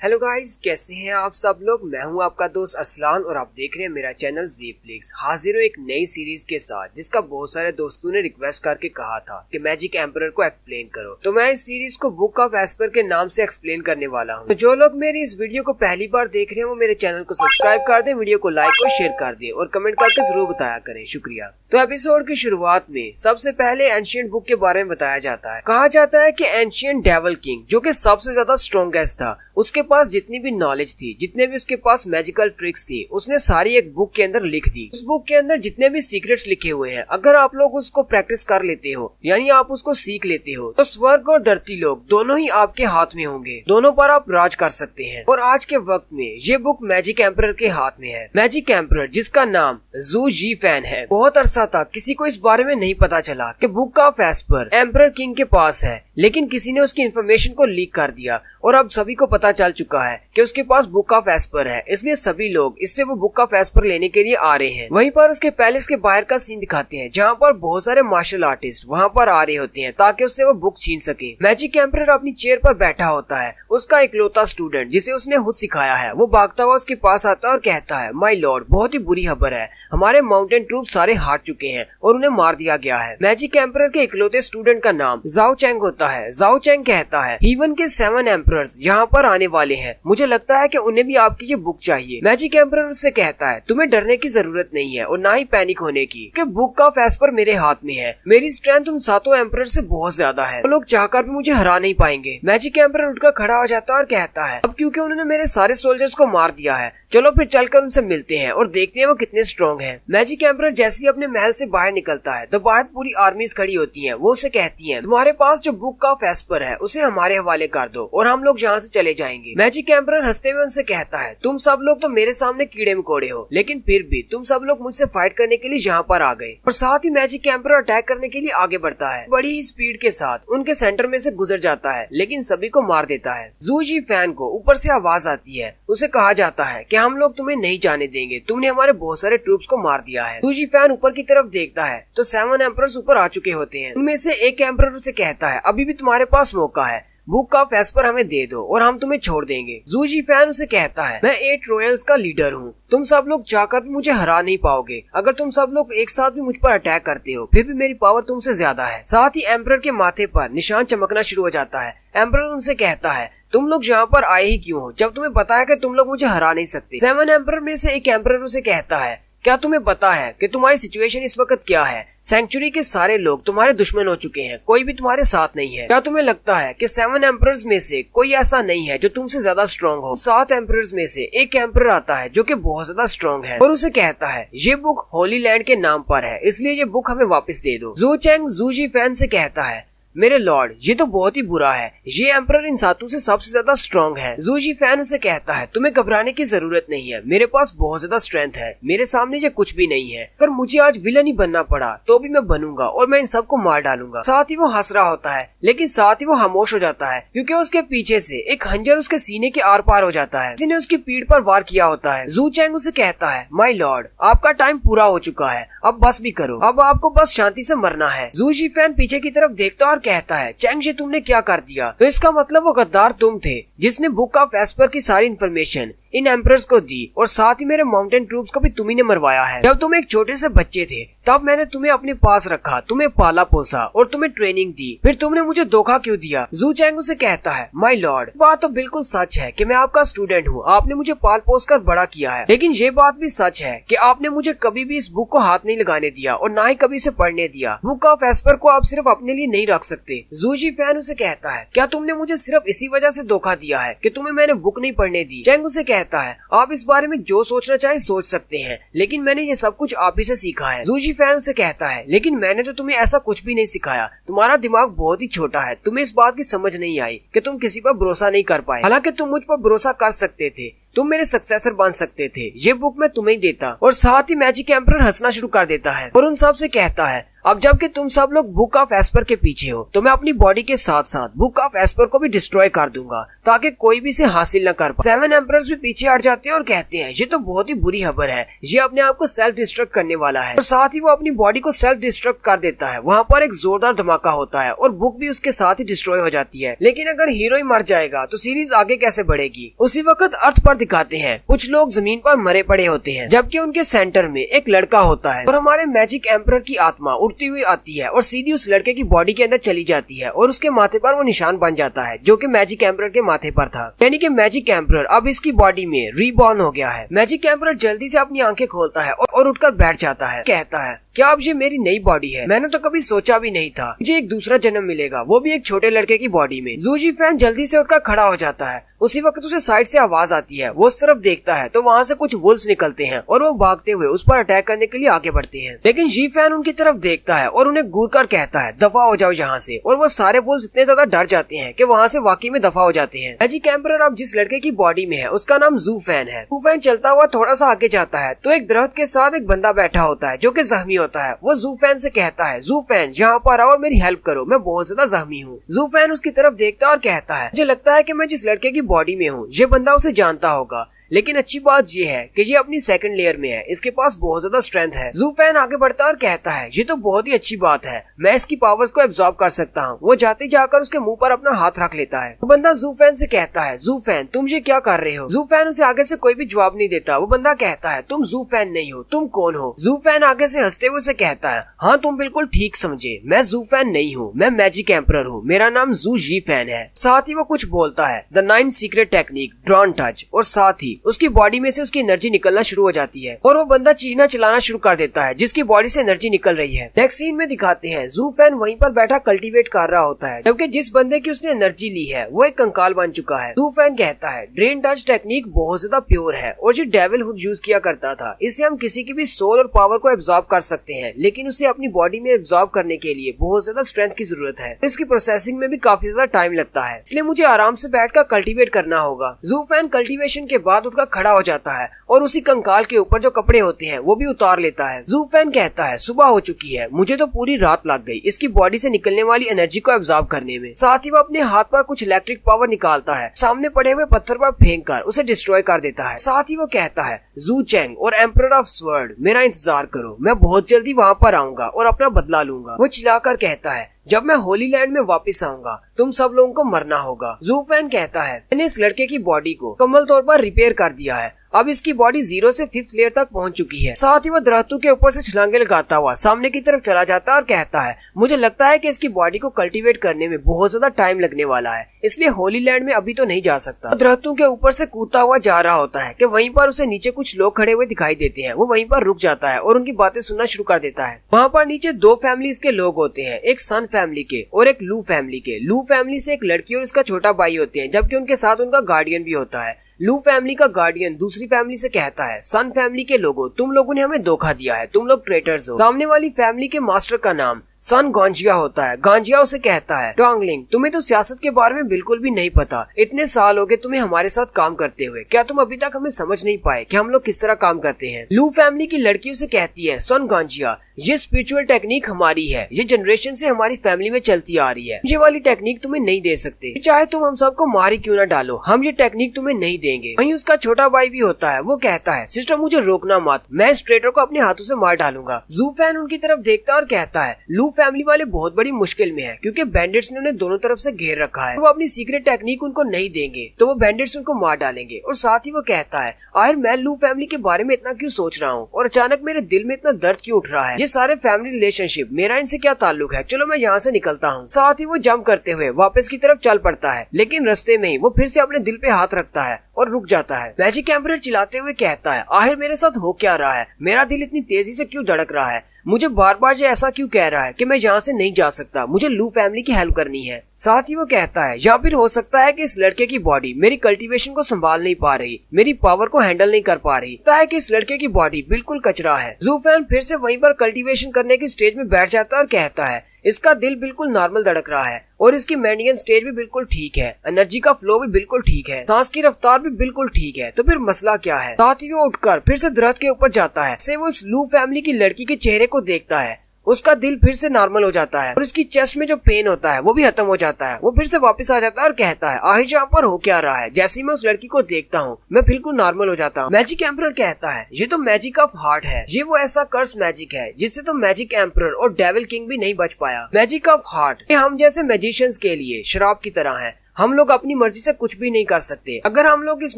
Hello guys, कैसे हैं आप सब लोग। मैं हूं आपका दोस्त असलान और आप देख रहे हैं मेरा चैनल ज़ेफ्लिक्स। हाजिर हूं एक नई सीरीज के साथ जिसका बहुत सारे दोस्तों ने रिक्वेस्ट करके कहा था कि मैजिक एम्परर को एक्सप्लेन करो। तो मैं इस सीरीज को बुक ऑफ एस्पर के नाम से एक्सप्लेन करने वाला हूं। तो जो लोग मेरी इस वीडियो को पहली बार देख रहे हैं वो मेरे चैनल को सब्सक्राइब कर दें, वीडियो को लाइक और शेयर कर दें और कमेंट करके जरूर बताया करें। शुक्रिया। तो एपिसोड की शुरुआत में सबसे पहले एंशिएंट बुक के बारे में बताया जाता है। कहा जाता है कि एंशिएंट डेविल किंग जो कि सबसे ज्यादा स्ट्रॉन्गेस्ट था, उसके पास जितनी भी नॉलेज थी, जितने भी उसके पास मैजिकल ट्रिक्स थी, उसने सारी एक बुक के अंदर लिख दी। उस बुक के अंदर जितने भी सीक्रेट्स लिखे हुए हैं, अगर आप लोग उसको प्रैक्टिस कर लेते हो यानी आप उसको सीख लेते हो तो स्वर्ग और धरती लोग दोनों ही आपके हाथ में होंगे, दोनों पर आप राज कर सकते हैं। और आज के वक्त में ये बुक मैजिक एम्परर के हाथ में है। मैजिक एम्परर जिसका नाम जू जी फैन है, बहुत अरसा तक किसी को इस बारे में नहीं पता चला कि book of Esper emperor king के पास है, लेकिन किसी ने उसकी इन्फॉर्मेशन को लीक कर दिया और अब सभी को पता चल चुका है कि उसके पास बुक ऑफ एस्पर है। इसलिए सभी लोग इससे वो बुक ऑफ एस्पर लेने के लिए आ रहे हैं। वहीं पर उसके पैलेस के बाहर का सीन दिखाते हैं जहाँ पर बहुत सारे मार्शल आर्टिस्ट वहाँ पर आ रहे होते हैं ताकि उससे वो बुक छीन सके। मैजिक एम्परर अपनी चेयर पर बैठा होता है। उसका इकलौता स्टूडेंट जिसे उसने खुद सिखाया है वो भागता हुआ उसके पास आता है और कहता है, माय लॉर्ड, बहुत ही बुरी खबर है, हमारे माउंटेन ट्रूप सारे हार चुके हैं और उन्हें मार दिया गया है। मैजिक एम्परर के इकलौते स्टूडेंट का नाम जाओ चैंग होता है। जाओ चैंग कहता है, हीवन के 7 एम्परर्स यहाँ पर आने वाले हैं, मुझे लगता है कि उन्हें भी आपकी ये बुक चाहिए। मैजिक एम्परर उससे कहता है, तुम्हें डरने की जरूरत नहीं है और ना ही पैनिक होने की, क्योंकि बुक ऑफ एस्पर मेरे हाथ में है। मेरी स्ट्रेंथ उन 7 एम्परर से बहुत ज्यादा है, वो लोग चाहकर भी मुझे हरा नहीं पाएंगे। मैजिक एम्परर उठकर खड़ा हो जाता है और कहता है, अब क्योंकि उन्होंने मेरे सारे सोल्जर्स को मार दिया है, चलो फिर चलकर उनसे मिलते हैं और देखते हैं वो कितने स्ट्रॉन्ग हैं। मैजिक एम्परर जैसे ही अपने महल से बाहर निकलता है तो बाहर पूरी आर्मीज खड़ी होती हैं। वो उसे कहती हैं, तुम्हारे पास जो बुक ऑफ एस्पर है उसे हमारे हवाले कर दो और हम लोग यहाँ से चले जाएंगे। मैजिक एम्परर हंसते हुए उनसे कहता है, तुम सब लोग तो मेरे सामने कीड़े मकोड़े हो, लेकिन फिर भी तुम सब लोग मुझसे फाइट करने के लिए यहाँ पर आ गए। और साथ ही मैजिक एम्परर अटैक करने के लिए आगे बढ़ता है, बड़ी ही स्पीड के साथ उनके सेंटर में से गुजर जाता है, लेकिन सभी को मार देता है। जू जी फैन को ऊपर से आवाज आती है, उसे कहा जाता है कि हम लोग तुम्हें नहीं जाने देंगे, तुमने हमारे बहुत सारे ट्रूप्स को मार दिया है। जू जी फैन ऊपर की तरफ देखता है तो 7 एम्परर्स ऊपर आ चुके होते हैं। उनमें से एक एम्परर उसे कहता है, अभी भी तुम्हारे पास मौका है, बुक ऑफ एस्पर हमें दे दो और हम तुम्हें छोड़ देंगे। जू जी फैन उसे कहता है, मैं 8 रॉयल्स का लीडर हूँ, तुम सब लोग चाहकर भी मुझे हरा नहीं पाओगे। अगर तुम सब लोग एक साथ भी मुझ पर अटैक करते हो फिर भी मेरी पावर तुमसे ज्यादा है। साथ ही एम्परर के माथे पर निशान चमकना शुरू हो जाता है। एम्परर उनसे कहता है, तुम लोग यहाँ पर आए ही क्यों हो जब तुम्हें पता है कि तुम लोग मुझे हरा नहीं सकते। 7 एम्परर में से एक एम्परर उसे कहता है, क्या तुम्हें पता है कि तुम्हारी सिचुएशन इस वक्त क्या है? सेंचुरी के सारे लोग तुम्हारे दुश्मन हो चुके हैं, कोई भी तुम्हारे साथ नहीं है। क्या तुम्हें लगता है कि 7 एम्परर्स में से कोई ऐसा नहीं है जो तुमसे ज्यादा स्ट्रॉन्ग हो? 7 एम्परर्स में से एक एम्परर आता है जो कि बहुत ज्यादा स्ट्रॉन्ग है और उसे कहता है, ये बुक होली लैंड के नाम पर है, इसलिए ये बुक हमें वापस दे दो। जू चैंग जू जी फैन से कहता है, मेरे लॉर्ड, ये तो बहुत ही बुरा है, ये एम्परर इन 7 से सबसे ज्यादा स्ट्रॉन्ग है। जू जी फैन उसे कहता है, तुम्हें घबराने की जरूरत नहीं है, मेरे पास बहुत ज्यादा स्ट्रेंथ है, मेरे सामने ये कुछ भी नहीं है। अगर मुझे आज विलन ही बनना पड़ा तो भी मैं बनूंगा और मैं इन सबको मार डालूंगा। साथ ही वो हंस रहा होता है, लेकिन साथ ही वो खामोश हो जाता है क्योंकि उसके पीछे से एक खंजर उसके सीने के आर पार हो जाता है। किसी ने उसकी पीठ पर वार किया होता है। जू चैंग उसे कहता है, माय लॉर्ड, आपका टाइम पूरा हो चुका है, अब बस भी करो, अब आपको बस शांति से मरना है। जू जी फैन पीछे की तरफ देखता और कहता है, चैंग जी तुमने क्या कर दिया? तो इसका मतलब वो गद्दार तुम थे जिसने बुक ऑफ एस्पर की सारी इन्फॉर्मेशन इन एम्परर्स को दी और साथ ही मेरे माउंटेन ट्रूप्स को भी तुम्ही ने मरवाया है। जब तुम एक छोटे से बच्चे थे तब मैंने तुम्हें अपने पास रखा, तुम्हें पाला पोसा और तुम्हें ट्रेनिंग दी, फिर तुमने मुझे धोखा क्यों दिया? जू चैंग उसे कहता है, माय लॉर्ड, बात तो बिल्कुल सच है कि मैं आपका स्टूडेंट हूँ, आपने मुझे पाल पोस कर बड़ा किया है, लेकिन ये बात भी सच है कि आपने मुझे कभी भी इस बुक को हाथ नहीं लगाने दिया और ना ही कभी इसे पढ़ने दिया। बुक ऑफ एस्पर को आप सिर्फ अपने लिए नहीं रख सकते। जू जी फैन उसे कहता है, क्या तुमने मुझे सिर्फ इसी वजह से धोखा दिया है कि तुम्हें मैंने बुक नहीं पढ़ने दी? चैंग उसे कहता है, आप इस बारे में जो सोचना चाहे सोच सकते हैं, लेकिन मैंने ये सब कुछ आप ही से सीखा है। जू जी फैन से कहता है, लेकिन मैंने तो तुम्हें ऐसा कुछ भी नहीं सिखाया, तुम्हारा दिमाग बहुत ही छोटा है, तुम्हें इस बात की समझ नहीं आई कि तुम किसी पर भरोसा नहीं कर पाए। हालांकि तुम मुझ पर भरोसा कर सकते थे, तुम मेरे सक्सेसर बन सकते थे, ये बुक मैं तुम्हें ही देता। और साथ ही मैजिक एम्परर हंसना शुरू कर देता है और उन सब से कहता है, अब जबकि तुम सब लोग बुक ऑफ एस्पर के पीछे हो, तो मैं अपनी बॉडी के साथ साथ बुक ऑफ एस्पर को भी डिस्ट्रॉय कर दूंगा ताकि कोई भी इसे हासिल न कर पाए। 7 एम्परर्स भी पीछे हट जाते हैं और कहते हैं ये तो बहुत ही बुरी खबर है, ये अपने आप को सेल्फ डिस्ट्रक्ट करने वाला है, और साथ ही वो अपनी बॉडी को सेल्फ डिस्ट्रक्ट कर देता है। वहाँ पर एक जोरदार धमाका होता है और बुक भी उसके साथ ही डिस्ट्रॉय हो जाती है। लेकिन अगर हीरो ही मर जाएगा तो सीरीज आगे कैसे बढ़ेगी। उसी वक्त अर्थ पर दिखाते हैं कुछ लोग जमीन पर मरे पड़े होते हैं, जबकि उनके सेंटर में एक लड़का होता है और हमारे मैजिक एम्परर की आत्मा उड़ती हुई आती है और सीधी उस लड़के की बॉडी के अंदर चली जाती है और उसके माथे पर वो निशान बन जाता है जो कि मैजिक एम्परर के माथे पर था। यानी कि मैजिक एम्परर अब इसकी बॉडी में रीबॉर्न हो गया है। मैजिक एम्परर जल्दी से अपनी आंखें खोलता है और उठकर बैठ जाता है। कहता है क्या अब ये मेरी नई बॉडी है, मैंने तो कभी सोचा भी नहीं था मुझे एक दूसरा जन्म मिलेगा, वो भी एक छोटे लड़के की बॉडी में। जू जी फैन जल्दी से उठकर खड़ा हो जाता है। उसी वक्त उसे साइड से आवाज आती है, वो उस तरफ देखता है तो वहाँ से कुछ वुल्व्स निकलते हैं और वो भागते हुए उस पर अटैक करने के लिए आगे बढ़ते हैं। लेकिन जी फैन उनकी तरफ देखता है और उन्हें घूर कर कहता है दफा हो जाओ यहाँ से, और वो सारे वुल्व्स इतने ज्यादा डर जाते हैं कि वहाँ से वाकई में दफा हो जाते हैं। मैजिक एम्परर अब जिस लड़के की बॉडी में है उसका नाम जू फैन है। जू फैन चलता हुआ थोड़ा सा आगे जाता है तो एक दरख्त के साथ एक बंदा बैठा होता है जो कि जख्मी होता है। वो जू फैन से कहता है जू फैन यहाँ पर आओ और मेरी हेल्प करो, मैं बहुत ज्यादा जख्मी हूँ। जू फैन उसकी तरफ देखता है और कहता है मुझे लगता है कि मैं जिस लड़के की बॉडी में हूँ ये बंदा उसे जानता होगा, लेकिन अच्छी बात ये है कि ये अपनी सेकंड लेयर में है, इसके पास बहुत ज्यादा स्ट्रेंथ है। जू फैन आगे बढ़ता है और कहता है ये तो बहुत ही अच्छी बात है, मैं इसकी पावर्स को एब्जॉर्ब कर सकता हूँ। वो जाते जाकर उसके मुंह पर अपना हाथ रख लेता है। वो बंदा जू फैन से कहता है जू फैन तुम ये क्या कर रहे हो। जू फैन उसे आगे से कोई भी जवाब नहीं देता। वो बंदा कहता है तुम जू फैन नहीं हो, तुम कौन हो। जू फैन आगे से हंसते हुए से कहता है हाँ तुम बिल्कुल ठीक समझे, मैं जू फैन नहीं हूँ, मैं मैजिक एम्परर हूँ, मेरा नाम जू जी फैन है। साथ ही वो कुछ बोलता है the 9 secret technique drawn touch, और साथ ही उसकी बॉडी में से उसकी एनर्जी निकलना शुरू हो जाती है और वो बंदा चीना चलाना शुरू कर देता है जिसकी बॉडी से एनर्जी निकल रही है। नेक्स्ट सीन में दिखाते हैं जू फैन वहीं पर बैठा कल्टीवेट कर रहा होता है, जबकि जिस बंदे की उसने एनर्जी ली है वो एक कंकाल बन चुका है। जू फैन कहता है ड्रेन टच टेक्निक बहुत ज्यादा प्योर है और जो डेविल हुड यूज किया करता था, इससे हम किसी की भी सोल और पावर को एब्जॉर्ब कर सकते हैं, लेकिन उसे अपनी बॉडी में एब्जॉर्ब करने के लिए बहुत ज्यादा स्ट्रेंथ की जरूरत है। इसकी प्रोसेसिंग में भी काफी ज्यादा टाइम लगता है, इसलिए मुझे आराम से बैठकर कल्टीवेट करना होगा। जू फैन कल्टीवेशन के बाद उठकर खड़ा हो जाता है और उसी कंकाल के ऊपर जो कपड़े होते हैं वो भी उतार लेता है। जू फैन कहता है सुबह हो चुकी है, मुझे तो पूरी रात लग गई इसकी बॉडी से निकलने वाली एनर्जी को एब्जॉर्ब करने में। साथ ही वो अपने हाथ पर कुछ इलेक्ट्रिक पावर निकालता है, सामने पड़े हुए पत्थर पर फेंक कर उसे डिस्ट्रॉय कर देता है। साथ ही वो कहता है जू चैंग और एम्परर ऑफ स्वर्ड मेरा इंतजार करो, मैं बहुत जल्दी वहाँ पर आऊंगा और अपना बदला लूंगा। वो चिल्लाकर कहता है जब मैं होली लैंड में वापस आऊंगा तुम सब लोगों को मरना होगा। जू फैन कहता है मैंने इस लड़के की बॉडी को मुकम्मल तौर पर रिपेयर कर दिया है, अब इसकी बॉडी 0 से 5th लेयर तक पहुंच चुकी है। साथ ही वो दरख्तों के ऊपर से छलांगे लगाता हुआ सामने की तरफ चला जाता है और कहता है मुझे लगता है कि इसकी बॉडी को कल्टीवेट करने में बहुत ज्यादा टाइम लगने वाला है, इसलिए होली लैंड में अभी तो नहीं जा सकता। दरख्तों के ऊपर से कूदता हुआ जा रहा होता है कि वहीं पर उसे नीचे कुछ लोग खड़े हुए दिखाई देते हैं। वो वहीं पर रुक जाता है और उनकी बातें सुनना शुरू कर देता है। वहाँ पर नीचे 2 फैमिलीज के लोग होते हैं, एक सन फैमिली के और एक लू फैमिली के। लू फैमिली से एक लड़की और उसका छोटा भाई होते हैं, जबकि उनके साथ उनका गार्डियन भी होता है। लू फैमिली का गार्डियन दूसरी फैमिली से कहता है सन फैमिली के लोगों तुम लोगों ने हमें धोखा दिया है, तुम लोग ट्रेटर्स हो। सामने वाली फैमिली के मास्टर का नाम सन गांजिया होता है। गांजिया उसे कहता है टोंगलिंग तुम्हें तो सियासत के बारे में बिल्कुल भी नहीं पता, इतने साल हो गए तुम्हें हमारे साथ काम करते हुए, क्या तुम अभी तक हमें समझ नहीं पाए कि हम लोग किस तरह काम करते हैं। लू फैमिली की लड़की उसे कहती है सन गांजिया ये स्पिरिचुअल टेक्निक हमारी है, ये जनरेशन से हमारी फैमिली में चलती आ रही है, ये वाली टेक्निक तुम्हें नहीं दे सकते, चाहे तुम हम सबको मार ही क्यों ना डालो, हम ये टेक्निक तुम्हें नहीं देंगे। वहीं उसका छोटा भाई भी होता है, वो कहता है सिस्टर मुझे रोकना मत, मैं इस ट्रेटर को अपने हाथों से मार डालूंगा। जू फैन उनकी तरफ देखता और कहता है लू फैमिली वाले बहुत बड़ी मुश्किल में है क्योंकि बैंडिट्स ने उन्हें दोनों तरफ से घेर रखा है, वो अपनी सीक्रेट टेक्निक उनको नहीं देंगे तो वो बैंडिट्स उनको मार डालेंगे। और साथ ही वो कहता है आखिर मैं लू फैमिली के बारे में इतना क्यों सोच रहा हूँ और अचानक मेरे दिल में इतना दर्द क्यों उठ रहा है, ये सारे फैमिली रिलेशनशिप मेरा इनसे क्या ताल्लुक है, चलो मैं यहाँ से निकलता हूँ। साथ ही वो जंप करते हुए वापस की तरफ चल पड़ता है, लेकिन रास्ते में ही वो फिर से अपने दिल पे हाथ रखता है और रुक जाता है। मैजिक एम्परर चिल्लाते हुए कहता है आखिर मेरे साथ हो क्या रहा है, मेरा दिल इतनी तेजी से क्यों धड़क रहा है, मुझे बार बार ये ऐसा क्यों कह रहा है कि मैं यहाँ से नहीं जा सकता, मुझे लू फैमिली की हेल्प करनी है। साथ ही वो कहता है या फिर हो सकता है कि इस लड़के की बॉडी मेरी कल्टीवेशन को संभाल नहीं पा रही, मेरी पावर को हैंडल नहीं कर पा रही, तो है कि इस लड़के की बॉडी बिल्कुल कचरा है। जू फैन फिर से वहीं पर कल्टीवेशन करने की स्टेज में बैठ जाता है और कहता है इसका दिल बिल्कुल नॉर्मल धड़क रहा है और इसकी मेंडियन स्टेज भी बिल्कुल ठीक है, एनर्जी का फ्लो भी बिल्कुल ठीक है, सांस की रफ्तार भी बिल्कुल ठीक है, तो फिर मसला क्या है। साथ ही वो उठकर फिर से दरख्त के ऊपर जाता है, से वो इस लू फैमिली की लड़की के चेहरे को देखता है, उसका दिल फिर से नॉर्मल हो जाता है और उसकी चेस्ट में जो पेन होता है वो भी खत्म हो जाता है। वो फिर से वापस आ जाता है और कहता है आहिर यहाँ पर हो क्या रहा है। जैसे ही मैं उस लड़की को देखता हूँ मैं बिल्कुल नॉर्मल हो जाता हूँ। मैजिक एम्परर कहता है ये तो मैजिक ऑफ हार्ट है, ये वो ऐसा कर्स मैजिक है जिससे तो मैजिक एम्परर और डेविल किंग भी नहीं बच पाया। मैजिक ऑफ हार्ट हम जैसे मैजिशियंस के लिए शराब की तरह है, हम लोग अपनी मर्जी से कुछ भी नहीं कर सकते। अगर हम लोग इस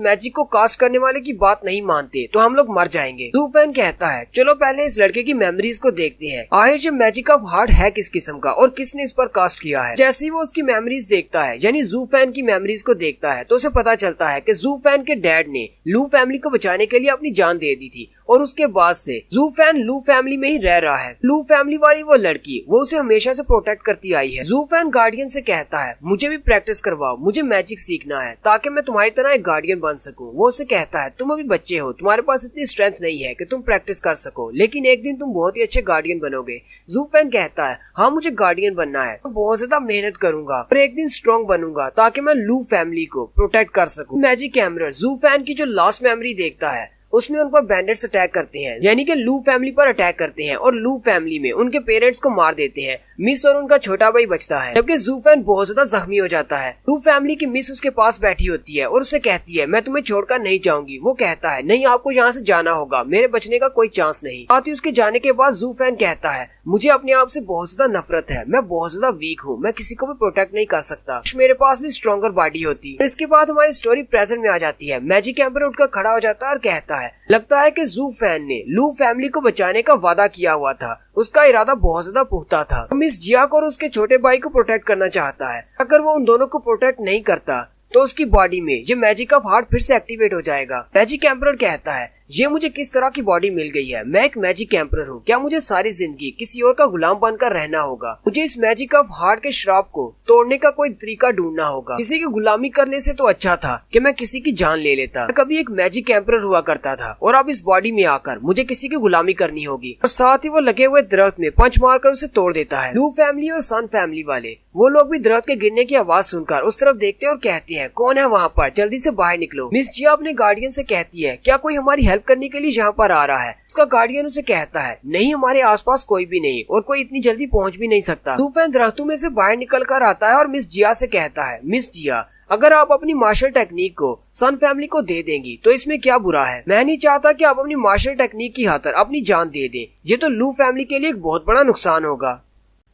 मैजिक को कास्ट करने वाले की बात नहीं मानते तो हम लोग मर जाएंगे। ज़ूफेन कहता है चलो पहले इस लड़के की मेमोरीज को देखते हैं, आखिर ये मैजिक ऑफ हार्ट है किस किस्म का और किसने इस पर कास्ट किया है। जैसे ही वो उसकी मेमोरीज देखता है यानी ज़ूफेन की मेमोरीज को देखता है तो उसे पता चलता है कि ज़ूफेन के डैड ने लू फैमिली को बचाने के लिए अपनी जान दे दी थी और उसके बाद से ज़ूफेन लू फैमिली में ही रह रहा है। लू फैमिली वाली वो लड़की वो उसे हमेशा से प्रोटेक्ट करती आई है। ज़ूफेन गार्डियन से कहता है मुझे भी प्रैक्टिस करवाओ, मुझे मैजिक सीखना है ताकि मैं तुम्हारी तरह एक गार्डियन बन सकूं। वो उसे कहता है तुम अभी बच्चे हो, तुम्हारे पास इतनी स्ट्रेंथ नहीं है कि तुम प्रैक्टिस कर सको, लेकिन एक दिन तुम बहुत ही अच्छे गार्डियन बनोगे। ज़ूफेन कहता है हाँ मुझे गार्डियन बनना है, मैं बहुत ज्यादा मेहनत करूंगा और एक दिन स्ट्रॉन्ग बनूंगा ताकि मैं लू फैमिली को प्रोटेक्ट कर सकूं। मैजिक एम्परर ज़ूफेन की जो लास्ट मेमोरी देखता है उसमें उन पर बैंडिट्स अटैक करते हैं यानी कि लू फैमिली पर अटैक करते हैं और लू फैमिली में उनके पेरेंट्स को मार देते हैं। मिस और उनका छोटा भाई बचता है जबकि ज़ूफेन बहुत ज्यादा जख्मी हो जाता है। लू फैमिली की मिस उसके पास बैठी होती है और उसे कहती है मैं तुम्हें छोड़कर नहीं जाऊंगी। वो कहता है नहीं आपको यहाँ से जाना होगा, मेरे बचने का कोई चांस नहीं। साथ ही उसके जाने के बाद ज़ूफेन कहता है मुझे अपने आप से बहुत ज्यादा नफरत है, मैं बहुत ज्यादा वीक हूँ, मैं किसी को भी प्रोटेक्ट नहीं कर सकता, मेरे पास भी स्ट्रॉन्गर बॉडी होती। इसके बाद हमारी स्टोरी प्रेजेंट में आ जाती है। मैजिक एम्परर उठकर खड़ा हो जाता है और कहता है लगता है कि ज़ूफेन ने लू फैमिली को बचाने का वादा किया हुआ था, उसका इरादा बहुत ज्यादा पुख्ता था। मिस जिया को और उसके छोटे भाई को प्रोटेक्ट करना चाहता है। अगर वो उन दोनों को प्रोटेक्ट नहीं करता तो उसकी बॉडी में ये मैजिक ऑफ हार्ट फिर से एक्टिवेट हो जाएगा। मैजिक एम्परर कहता है ये मुझे किस तरह की बॉडी मिल गई है, मैं एक मैजिक एम्परर हूँ, क्या मुझे सारी जिंदगी किसी और का गुलाम बनकर रहना होगा? मुझे इस मैजिक ऑफ हार्ट के श्राप को तोड़ने का कोई तरीका ढूंढना होगा। किसी की गुलामी करने से तो अच्छा था कि मैं किसी की जान ले लेता। मैं कभी एक मैजिक एम्परर हुआ करता था और अब इस बॉडी में आकर मुझे किसी की गुलामी करनी होगी। और साथ ही वो लगे हुए दरख्त में पंच मारकर उसे तोड़ देता है। लू फैमिली और सन फैमिली वाले वो लोग भी दरख्त के गिरने की आवाज सुनकर उस तरफ देखते हैं और कहते हैं कौन है वहाँ पर, जल्दी से बाहर निकलो। मिस जिया अपने गार्डियन से कहती है क्या कोई हमारी हेल्प करने के लिए यहाँ पर आ रहा है? उसका गार्डियन उसे कहता है नहीं, हमारे आसपास कोई भी नहीं और कोई इतनी जल्दी पहुँच भी नहीं सकता। ज़ूफेन दरख्तों में से बाहर निकल कर आता है और मिस जिया से कहता है मिस जिया अगर आप अपनी मार्शल टेक्निक को सन फैमिली को दे देंगी तो इसमें क्या बुरा है? मैं नहीं चाहता कि आप अपनी मार्शल टेक्निक की खातिर अपनी जान दे दें, ये तो लू फैमिली के लिए एक बहुत बड़ा नुकसान होगा।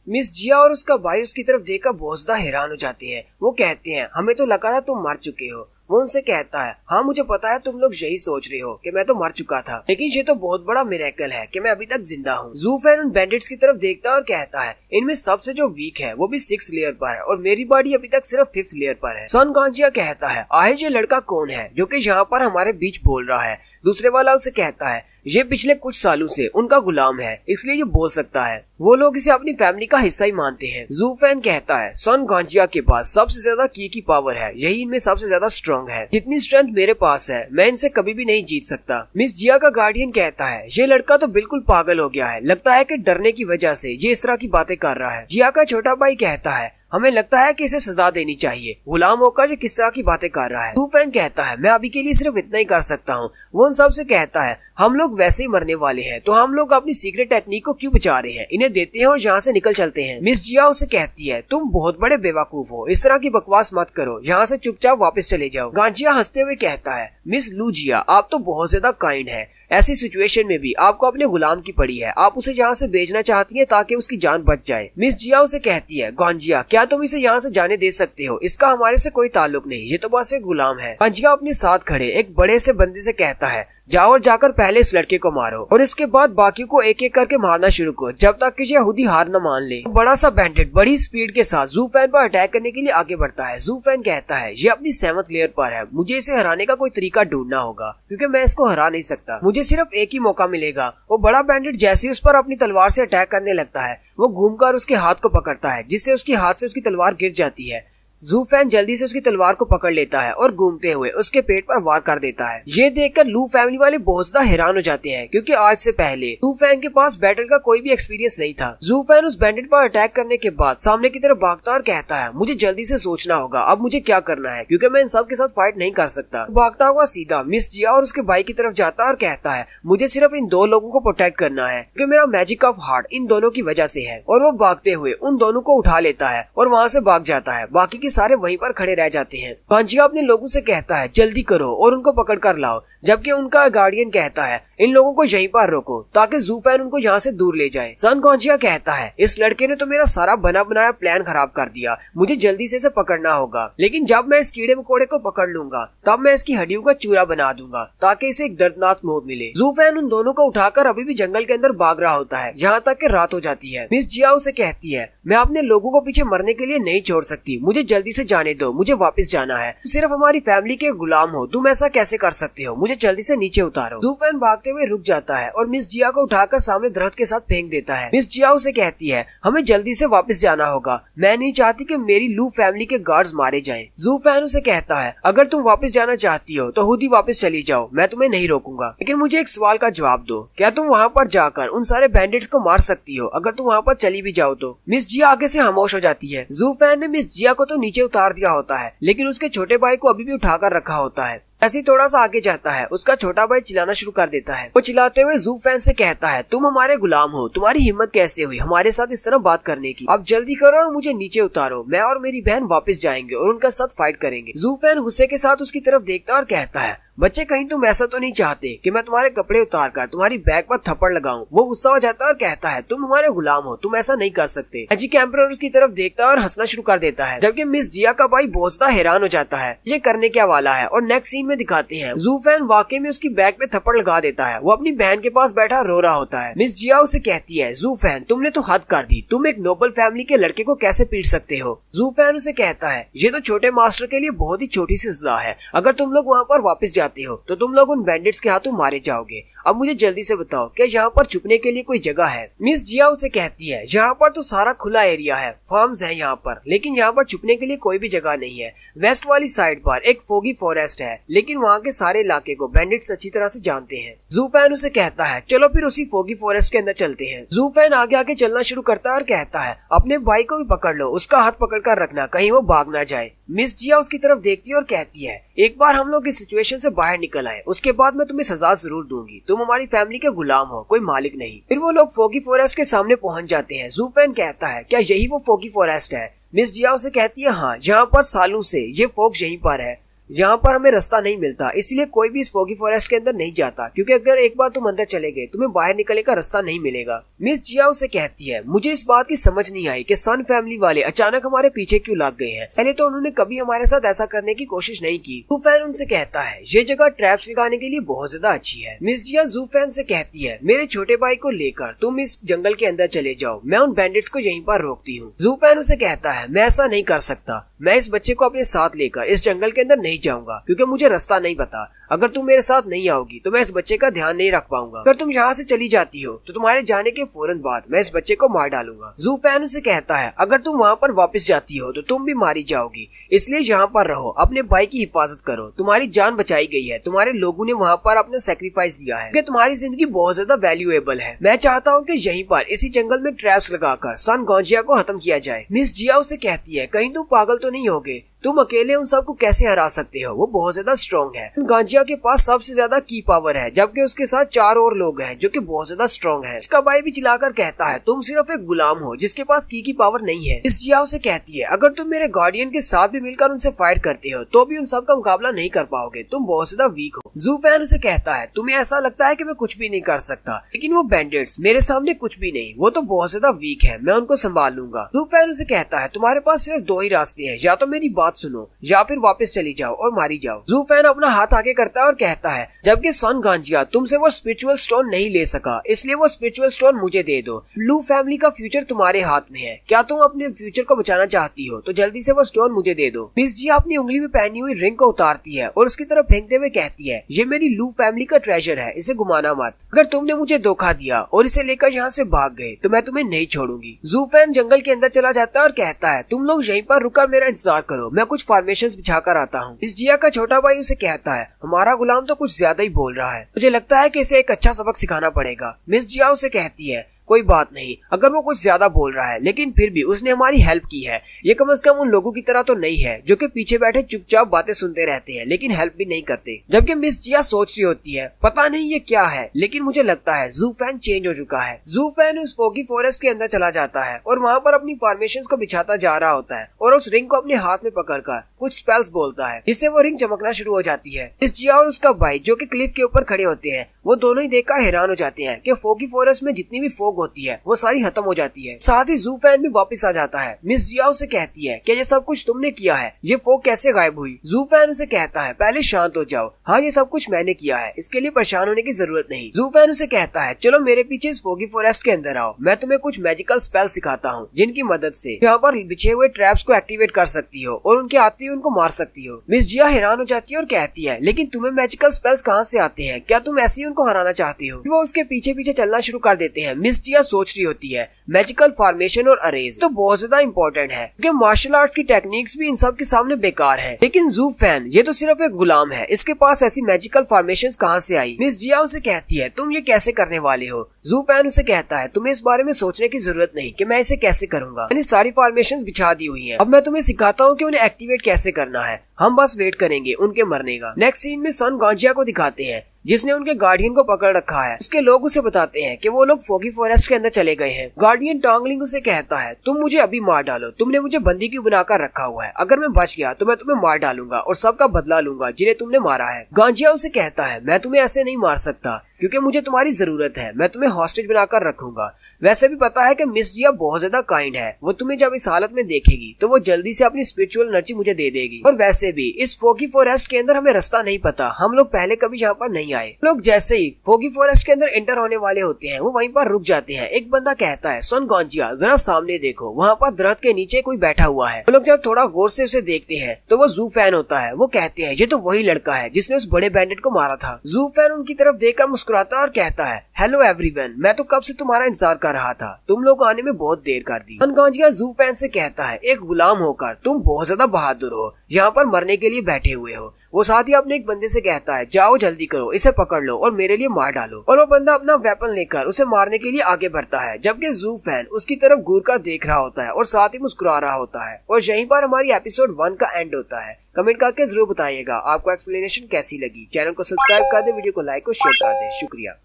मिस जिया और उसका भाई उसकी तरफ देखकर बहुत ज्यादा हैरान हो जाते हैं। वो कहते हैं हमें तो लगा था तुम मर चुके हो। वो उनसे कहता है हाँ मुझे पता है तुम लोग यही सोच रहे हो कि मैं तो मर चुका था, लेकिन ये तो बहुत बड़ा मिरेकल है कि मैं अभी तक जिंदा हूँ। ज़ूफेन उन बैंडिट्स की तरफ देखता है और कहता है इनमें सबसे जो वीक है वो भी 6th लेयर पर है और मेरी बॉडी अभी तक सिर्फ 5th लेयर पर है। सन गांजिया कहता है आखिर ये लड़का कौन है जो कि यहाँ पर हमारे बीच बोल रहा है? दूसरे वाला उसे कहता है ये पिछले कुछ सालों से उनका गुलाम है इसलिए ये बोल सकता है, वो लोग इसे अपनी फैमिली का हिस्सा ही मानते हैं। ज़ूफेन कहता है सन गांजिया के पास सबसे ज्यादा की पावर है, यही इनमें सबसे ज्यादा स्ट्रॉन्ग है, जितनी स्ट्रेंथ मेरे पास है मैं इनसे कभी भी नहीं जीत सकता। मिस जिया का गार्डियन कहता है ये लड़का तो बिल्कुल पागल हो गया है, लगता है कि डरने की वजह से ये इस तरह की बातें कर रहा है। जिया का छोटा भाई कहता है हमें लगता है कि इसे सजा देनी चाहिए, गुलाम होकर ये किस तरह की बातें कर रहा है। ज़ूफेन कहता है मैं अभी के लिए सिर्फ इतना ही कर सकता हूँ। वो उन सब से कहता है हम लोग वैसे ही मरने वाले हैं तो हम लोग अपनी सीक्रेट टेक्निक को क्यों बचा रहे हैं, इन्हें देते हैं और यहाँ से निकल चलते हैं। मिस जिया उसे कहती है तुम बहुत बड़े बेवकूफ हो, इस तरह की बकवास मत करो, यहाँ से चुपचाप वापस चले जाओ। गांजिया हंसते हुए कहता है मिस लू जिया आप तो बहुत ज्यादा काइंड है, ऐसी सिचुएशन में भी आपको अपने गुलाम की पड़ी है, आप उसे यहाँ से भेजना चाहती हैं ताकि उसकी जान बच जाए। मिस जिया उसे कहती है गांजिया क्या तुम इसे यहाँ से जाने दे सकते हो, इसका हमारे से कोई ताल्लुक नहीं, ये तो बस एक गुलाम है। गांजिया अपने साथ खड़े एक बड़े से बंदे से कहता है जाओ और जाकर पहले इस लड़के को मारो और इसके बाद बाकी को एक एक करके मारना शुरू करो जब तक कि यहूदी हार न मान ले। बड़ा सा बैंडिट बड़ी स्पीड के साथ ज़ूफेन पर अटैक करने के लिए आगे बढ़ता है। ज़ूफेन कहता है ये अपनी 7th लेयर पर है, मुझे इसे हराने का कोई तरीका ढूंढना होगा क्योंकि मैं इसको हरा नहीं सकता, मुझे सिर्फ एक ही मौका मिलेगा। वो बड़ा बैंडिट जैसे ही उस पर अपनी तलवार से अटैक करने लगता है वो घूमकर उसके हाथ को पकड़ता है जिससे उसके हाथ से उसकी तलवार गिर जाती है। जू फैन जल्दी से उसकी तलवार को पकड़ लेता है और घूमते हुए उसके पेट पर वार कर देता है। ये देखकर लू फैमिली वाले बहुत ज्यादा हैरान हो जाते हैं, क्योंकि आज से पहले जू फैन के पास बैटल का कोई भी एक्सपीरियंस नहीं था। जू फैन उस बैंडिट पर अटैक करने के बाद सामने की तरफ भागता और कहता है, मुझे जल्दी से सोचना होगा अब मुझे क्या करना है, क्योंकि मैं इन सब के साथ फाइट नहीं कर सकता। भागता हुआ सीधा मिस जिया और उसके भाई की तरफ जाता और कहता है, मुझे सिर्फ इन दो लोगों को प्रोटेक्ट करना है, क्योंकि मेरा मैजिक ऑफ हार्ट इन दोनों की वजह से है। और वो भागते हुए उन दोनों को उठा लेता है और वहाँ से भाग जाता है। बाकी के सारे वहीं पर खड़े रह जाते हैं। गांजिया अपने लोगों से कहता है, जल्दी करो और उनको पकड़ कर लाओ, जबकि उनका गार्डियन कहता है, इन लोगों को यहीं पर रोको ताकि जू फैन उनको यहाँ से दूर ले जाए। सन गांजिया कहता है, इस लड़के ने तो मेरा सारा बना बनाया प्लान खराब कर दिया, मुझे जल्दी से इसे पकड़ना होगा, लेकिन जब मैं इस कीड़े मकोड़े को पकड़ लूंगा तब मैं इसकी हड्डियों का चूरा बना दूंगा ताकि इसे एक दर्दनाक मौत मिले। जू फैन उन दोनों को उठाकर अभी भी जंगल के अंदर भाग रहा होता है, यहाँ तक कि रात हो जाती है। मिस जिया उसे कहती है, मैं अपने लोगों को पीछे मरने के लिए नहीं छोड़ सकती, मुझे जल्दी से जाने दो, मुझे वापस जाना है। सिर्फ हमारी फैमिली के गुलाम हो, तुम ऐसा कैसे कर सकते हो, मुझे जल्दी से नीचे उतारो। जू फैन भागते हुए रुक जाता है और मिस जिया को उठाकर सामने दरख्त के साथ फेंक देता है। मिस जिया उसे कहती है, हमें जल्दी से वापस जाना होगा, मैं नहीं चाहती कि मेरी लू फैमिली के गार्ड्स मारे जाएं। जू फैन उसे कहता है, अगर तुम वापस जाना चाहती हो तो खुद ही वापस चली जाओ, मैं तुम्हें नहीं रोकूंगा, लेकिन मुझे एक सवाल का जवाब दो, क्या तुम वहाँ पर जाकर उन सारे बैंडिट्स को मार सकती हो अगर तुम वहाँ पर चली भी जाओ तो? मिस जिया आगे से खामोश हो जाती है। जू फैन ने मिस जिया को तो नीचे उतार दिया होता है, लेकिन उसके छोटे भाई को अभी भी उठाकर रखा होता है। ऐसे थोड़ा सा आगे जाता है, उसका छोटा भाई चिल्लाना शुरू कर देता है। वो चिल्लाते हुए जू फैन से कहता है, तुम हमारे गुलाम हो, तुम्हारी हिम्मत कैसे हुई हमारे साथ इस तरह बात करने की, अब जल्दी करो और मुझे नीचे उतारो, मैं और मेरी बहन वापस जाएंगे और उनका साथ फाइट करेंगे। जू फैन गुस्से के साथ उसकी तरफ देखता और कहता है, बच्चे कहीं तुम ऐसा तो नहीं चाहते कि मैं तुम्हारे कपड़े उतार कर तुम्हारी बैग पर थप्पड़ लगाऊं? वो गुस्सा हो जाता है और कहता है, तुम हमारे गुलाम हो, तुम ऐसा नहीं कर सकते। मैजिक एम्परर उसकी तरफ देखता है और हंसना शुरू कर देता है, जबकि मिस जिया का भाई बहुत ज्यादा हैरान हो जाता है, ये करने क्या वाला है। और नेक्स्ट सीन में दिखाते हैं, जू फैन वाकई में उसकी बैग पे थप्पड़ लगा देता है। वो अपनी बहन के पास बैठा रो रहा होता है। मिस जिया उसे कहती है, जू फैन तुमने तो हद कर दी, तुम एक नोबल फैमिली के लड़के को कैसे पीट सकते हो? जू फैन उसे कहता है, ये तो छोटे मास्टर के लिए बहुत ही छोटी सी सजा है, अगर तुम लोग वहाँ पर वापस जाते हो तो तुम लोग उन बैंडिट्स के हाथों मारे जाओगे। अब मुझे जल्दी से बताओ, क्या यहाँ पर छुपने के लिए कोई जगह है? मिस जिया उसे कहती है, यहाँ पर तो सारा खुला एरिया है, फार्म्स है यहाँ पर, लेकिन यहाँ पर छुपने के लिए कोई भी जगह नहीं है। वेस्ट वाली साइड पर एक फोगी फॉरेस्ट है, लेकिन वहाँ के सारे इलाके को बैंडिट्स अच्छी तरह से जानते हैं। जू फैन उसे कहता है, चलो फिर उसी फोगी फॉरेस्ट के अंदर चलते हैं। जू फैन आगे आगे चलना शुरू करता है और कहता है, अपने भाई को भी पकड़ लो, उसका हाथ पकड़ कर रखना, कहीं वो भाग ना जाए। मिस जिया उसकी तरफ देखती है और कहती है, एक बार हम लोग इस सिचुएशन से बाहर निकल आए, उसके बाद मैं तुम्हें सजा जरूर दूंगी, तुम हमारी फैमिली के गुलाम हो, कोई मालिक नहीं। फिर वो लोग फोगी फॉरेस्ट के सामने पहुंच जाते हैं। जू फैन कहता है, क्या यही वो फोगी फॉरेस्ट है? मिस जिया उसे कहती है, हाँ, जहाँ पर सालों से ये फोग यहीं पर है, यहाँ पर हमें रास्ता नहीं मिलता, इसलिए कोई भी इस फोगी फॉरेस्ट के अंदर नहीं जाता, क्योंकि अगर एक बार तुम अंदर चले गए तुम्हें बाहर निकलने का रास्ता नहीं मिलेगा। मिस जिया उसे कहती है, मुझे इस बात की समझ नहीं आई कि सन फैमिली वाले अचानक हमारे पीछे क्यों लग गए हैं, पहले तो उन्होंने कभी हमारे साथ ऐसा करने की कोशिश नहीं की। जू फैन उनसे कहता है, ये जगह ट्रैप्स लगाने के लिए बहुत ज्यादा अच्छी है। मिस जिया जू फैन से कहती है, मेरे छोटे भाई को लेकर तुम इस जंगल के अंदर चले जाओ, मैं उन बैंडिट्स को यहीं पर रोकती हूँ। जू फैन उसे कहता है, मैं ऐसा नहीं कर सकता, मैं इस बच्चे को अपने साथ लेकर इस जंगल के अंदर नहीं जाऊंगा, क्योंकि मुझे रास्ता नहीं पता, अगर तुम मेरे साथ नहीं आओगी तो मैं इस बच्चे का ध्यान नहीं रख पाऊंगा, अगर तुम यहाँ से चली जाती हो तो तुम्हारे जाने के फौरन बाद मैं इस बच्चे को मार डालूंगा। जू फैन उसे कहता है, अगर तुम वहाँ पर वापस जाती हो तो तुम भी मारी जाओगी, इसलिए यहाँ पर रहो, अपने भाई की हिफाजत करो, तुम्हारी जान बचाई गई है, तुम्हारे लोगों ने वहाँ पर अपना सेक्रीफाइस दिया है, क्योंकि तुम्हारी जिंदगी बहुत ज्यादा वैल्यूएबल है। मैं चाहता हूँ कि यहीं पर इसी जंगल में ट्रैप्स लगाकर सन गांजिया को खत्म किया जाए। मिस जिया उसे कहती है, कहीं तुम पागल तो नहीं होगे, तुम अकेले उन सबको कैसे हरा सकते हो, वो बहुत ज्यादा स्ट्रॉन्ग है। गांजिया के पास सबसे ज्यादा की पावर है, जबकि उसके साथ 4 और लोग हैं जो कि बहुत ज्यादा स्ट्रॉन्ग है। इसका भाई भी चिल्लाकर कहता है, तुम सिर्फ एक गुलाम हो जिसके पास की पावर नहीं है। इस जिया उसे कहती है, अगर तुम मेरे गार्डियन के साथ भी मिलकर उनसे फाइट करते हो तो भी उन सब का मुकाबला नहीं कर पाओगे, तुम बहुत ज्यादा वीक हो। जू फैन उसे कहता है, तुम्हें ऐसा लगता है कि मैं कुछ भी नहीं कर सकता, लेकिन वो बैंडिट्स मेरे सामने कुछ भी नहीं, वो तो बहुत ज्यादा वीक है, मैं उनको संभाल लूंगा। जू फैन उसे कहता है, तुम्हारे पास सिर्फ 2 ही रास्ते हैं, या तो मेरी बात बात सुनो या फिर वापस चली जाओ और मारी जाओ। जू फैन अपना हाथ आगे करता है और कहता है, जबकि सन गांजिया तुमसे वो स्पिरिचुअल स्टोन नहीं ले सका, इसलिए वो स्पिरिचुअल स्टोन मुझे दे दो। लू फैमिली का फ्यूचर तुम्हारे हाथ में है, क्या तुम अपने फ्यूचर को बचाना चाहती हो तो जल्दी से वो स्टोन मुझे दे दो। मिस जिया अपनी उंगली में पहनी हुई रिंग को उतारती है और उसकी तरफ फेंकते हुए कहती है, ये मेरी लू फैमिली का ट्रेजर है, इसे घुमाना मत। अगर तुमने मुझे धोखा दिया और इसे लेकर यहाँ से भाग गए तो मैं तुम्हें नहीं छोड़ूंगी। जू फैन जंगल के अंदर चला जाता है और कहता है, तुम लोग यहीं पर रुककर मेरा इंतजार करो, मैं कुछ फॉर्मेशंस बिछा कर आता हूँ। मिस जिया का छोटा भाई उसे कहता है, हमारा गुलाम तो कुछ ज्यादा ही बोल रहा है, मुझे लगता है कि इसे एक अच्छा सबक सिखाना पड़ेगा। मिस जिया उसे कहती है, कोई बात नहीं, अगर वो कुछ ज्यादा बोल रहा है लेकिन फिर भी उसने हमारी हेल्प की है, ये कम से कम उन लोगों की तरह तो नहीं है जो कि पीछे बैठे चुपचाप बातें सुनते रहते हैं लेकिन हेल्प भी नहीं करते। जबकि मिस जिया सोच रही होती है, पता नहीं ये क्या है, लेकिन मुझे लगता है जू फैन चेंज हो चुका है। जू फैन उस फोगी फॉरेस्ट के अंदर चला जाता है और वहाँ पर अपनी फॉर्मेशन को बिछाता जा रहा होता है और उस रिंग को अपने हाथ में पकड़कर कुछ स्पेल्स बोलता है, जिससे वो रिंग चमकना शुरू हो जाती है। मिस जिया और उसका भाई जो कि क्लिफ के ऊपर खड़े होते हैं, वो दोनों ही देखकर हैरान हो जाते हैं कि फोगी फॉरेस्ट में जितनी भी फोग होती है वो सारी खत्म हो जाती है। साथ ही जू फैन भी वापस आ जाता है। मिस जिया उसे कहती है कि ये सब कुछ तुमने किया है, ये फोग कैसे गायब हुई? जू फैन उसे कहता है, पहले शांत हो जाओ, हाँ ये सब कुछ मैंने किया है, इसके लिए परेशान होने की जरूरत नहीं। जू फैन उसे कहता है, चलो मेरे पीछे इस फोगी फॉरेस्ट के अंदर आओ, मैं तुम्हें कुछ मैजिकल स्पेल सिखाता हूँ जिनकी मदद से यहाँ पर बिछे हुए ट्रैप्स को एक्टिवेट कर सकती हो और उनके आते ही उनको मार सकती हो। मिस जिया हैरान हो जाती है और कहती है, लेकिन तुम्हें मैजिकल स्पेल्स कहाँ से आते हैं? क्या तुम ऐसे ही उनको हराना चाहती हो? वो उसके पीछे पीछे चलना शुरू कर देते हैं। मिस जिया सोच रही होती है, मैजिकल फॉर्मेशन और अरेज तो बहुत ज्यादा इम्पोर्टेंट है क्योंकि मार्शल आर्ट्स की टेक्निक्स भी इन सब के सामने बेकार है, लेकिन जू फैन ये तो सिर्फ एक गुलाम है, इसके पास ऐसी मैजिकल फॉर्मेशंस कहाँ से आई? मिस जिया उसे कहती है, तुम ये कैसे करने वाले हो? जू फैन उसे कहता है, तुम्हें इस बारे में सोचने की जरूरत नहीं कि मैं इसे कैसे करूंगा, मैंने सारी फॉर्मेशंस बिछा दी हुई हैं, अब मैं तुम्हें सिखाता हूँ कि उन्हें एक्टिवेट कैसे करना है, हम बस वेट करेंगे उनके मरने का। नेक्स्ट सीन में सन गांजिया को दिखाते हैं जिसने उनके गार्डियन को पकड़ रखा है। उसके लोग उसे बताते हैं कि वो लोग फोगी फॉरेस्ट के अंदर चले गए हैं। गार्डियन टॉन्गलिंग उसे कहता है, तुम मुझे अभी मार डालो, तुमने मुझे बंदी क्यों बनाकर रखा हुआ है, अगर मैं बच गया तो मैं तुम्हें मार डालूंगा और सबका बदला लूंगा जिन्हें तुमने मारा है। गांजिया उसे कहता है, मैं तुम्हें ऐसे नहीं मार सकता क्योंकि मुझे तुम्हारी जरूरत है, मैं तुम्हें हॉस्टेज बनाकर रखूंगा। वैसे भी पता है कि मिस जिया बहुत ज्यादा काइंड है, वो तुम्हें जब इस हालत में देखेगी तो वो जल्दी से अपनी स्पिरिचुअल एनर्जी मुझे दे देगी। और वैसे भी इस फोगी फॉरेस्ट के अंदर हमें रास्ता नहीं पता, हम लोग पहले कभी यहाँ पर नहीं आए। लोग जैसे ही फोगी फॉरेस्ट के अंदर एंटर होने वाले होते हैं वो वहीं पर रुक जाते हैं। एक बंदा कहता है, सन गांजिया जरा सामने देखो, वहाँ पर दरख्त के नीचे कोई बैठा हुआ है। वो लोग जब थोड़ा गौर से उसे देखते हैं तो वो जू फैन होता है। वो कहते हैं, ये तो वही लड़का है जिसने उस बड़े बैंडिट को मारा था। जू फैन उनकी तरफ देखकर मुस्कुराता है और कहता है, हेलो एवरीवन, मैं तो कब से तुम्हारा इंतजार कर रहा था, तुम लोग आने में बहुत देर कर दी। सन गांजिया जू फैन से कहता है, एक गुलाम होकर तुम बहुत ज्यादा बहादुर हो, यहाँ पर मरने के लिए बैठे हुए हो। वो साथ ही अपने एक बंदे से कहता है, जाओ जल्दी करो, इसे पकड़ लो और मेरे लिए मार डालो। और वो बंदा अपना वेपन लेकर उसे मारने के लिए आगे बढ़ता है, जबकि जू फैन उसकी तरफ घूर कर देख रहा होता है और साथ ही मुस्कुरा रहा होता है। और यहीं पर हमारी एपिसोड 1 का एंड होता है। कमेंट करके जरूर बताइएगा आपको एक्सप्लेनेशन कैसी लगी। चैनल को सब्सक्राइब कर दे, वीडियो को लाइक और शेयर कर दे। शुक्रिया।